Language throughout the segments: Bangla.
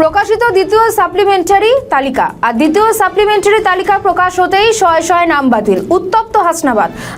প্রকাশিত দ্বিতীয় সাপ্লিমেন্টারি তালিকা। আর দ্বিতীয় সাপ্লিমেন্টারি তালিকা প্রকাশ হতেই শয়ে শয়ে নাম বাতিল। উত্তপ্ত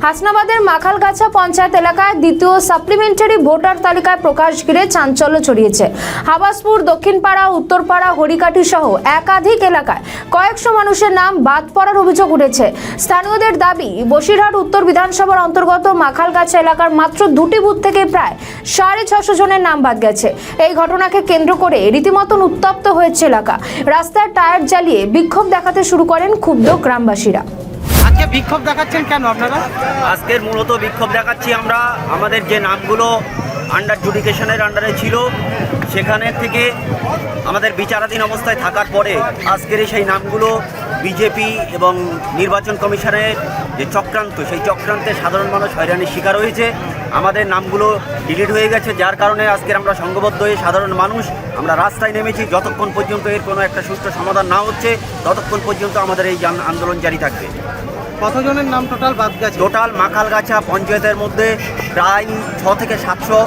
হাসনাবাদের মাখালগাছা পঞ্চায়েত এলাকায় দ্বিতীয় সাপ্লিমেন্টারি ভোটার তালিকায় প্রকাশ ঘিরে চাঞ্চল্য ছড়িয়েছে। হাবাসপুর, দক্ষিণপাড়া, উত্তরপাড়া, হরিকাঠি সহ একাধিক এলাকায় কয়েকশো মানুষের নাম বাদ পড়ার অভিযোগ উঠেছে। স্থানীয়দের দাবি, বসিরহাট উত্তর বিধানসভার অন্তর্গত মাখালগাছা এলাকার মাত্র দুটি বুথ থেকে প্রায় 650 জনের নাম বাদ গেছে। এই ঘটনাকে কেন্দ্র করে রীতিমতো উত্তপ্ত হয়েছে এলাকা। রাস্তায় টায়ার জ্বালিয়ে বিক্ষোভ দেখাতে শুরু করেন ক্ষুব্ধ গ্রামবাসীরা। আজকে বিক্ষোভ দেখাচ্ছেন কেন আপনারা? আজকের মূলত বিক্ষোভ দেখাচ্ছি আমরা, আমাদের যে নামগুলো আন্ডার জুডিকেশনের আন্ডারে ছিল সেখানে থেকে আমাদের বিচারাধীন অবস্থায় থাকার পরে আজকের সেই নামগুলো বিজেপি এবং নির্বাচন কমিশনের যে চক্রান্ত, সেই চক্রান্তে সাধারণ মানুষ হয়রানির শিকার হয়েছে। আমাদের নামগুলো ডিলিট হয়ে গেছে, যার কারণে আজকের আমরা সংঘবদ্ধ হয়ে সাধারণ মানুষ আমরা রাস্তায় নেমেছি। যতক্ষণ পর্যন্ত এর কোনো একটা সুষ্ঠু সমাধান না হচ্ছে ততক্ষণ পর্যন্ত আমাদের এই আন্দোলন জারি থাকবে। কতজনের নাম টোটাল বাদ গেছে? টোটাল মাখালগাছা পঞ্চায়েতের মধ্যে প্রায় 600 থেকে 700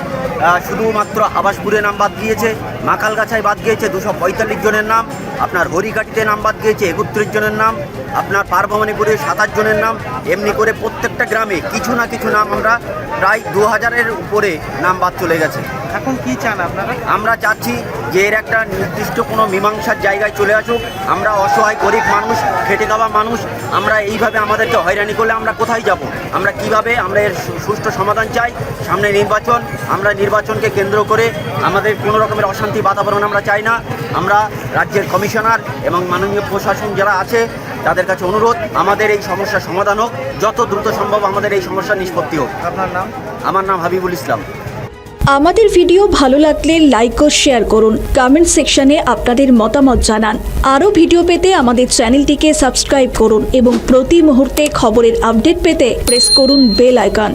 শুধুমাত্র হাবাসপুরে নাম বাদ গিয়েছে। মাখালগাছায় বাদ গিয়েছে 245 জনের নাম। আপনার হরিকাঠিতে নাম বাদ গিয়েছে 31 জনের নাম। আপনার পারভবানীপুরে 27 জনের নাম। এমনি করে প্রত্যেকটা গ্রামে কিছু না কিছু নাম আমরা প্রায় 2000-এর উপরে নাম বাদ চলে গেছে। এখন কি চান আপনারা? আমরা চাচ্ছি যে এর একটা নির্দিষ্ট কোনো মীমাংসার জায়গায় চলে আসুক। আমরা অসহায় গরিব মানুষ, খেটে খাওয়া মানুষ, আমরা এইভাবে আমাদেরকে হয়রানি করলে আমরা কোথায় যাব? আমরা কিভাবে আমরা এর সুষ্ঠু সমাধান চাই। সামনে নির্বাচন, আমরা নির্বাচনকে কেন্দ্র করে আমাদের কোনো রকমের অশান্তি বাতাবরণ আমরা চাই না। আমরা রাজ্যের কমিশনার এবং মাননীয় প্রশাসন যারা আছে তাদের কাছে অনুরোধ, আমাদের এই সমস্যার সমাধান হোক, যত দ্রুত সম্ভব আমাদের এই সমস্যার নিষ্পত্তি হোক। আপনার নাম? আমার নাম হাবিবুল ইসলাম। আমাদের ভিডিও ভালো লাগলে লাইক ও শেয়ার করুন, কমেন্ট সেকশনে আপনাদের মতামত জানান। আরও ভিডিও পেতে আমাদের চ্যানেলটিকে সাবস্ক্রাইব করুন এবং প্রতি মুহূর্তে খবরের আপডেট পেতে প্রেস করুন বেল আইকন।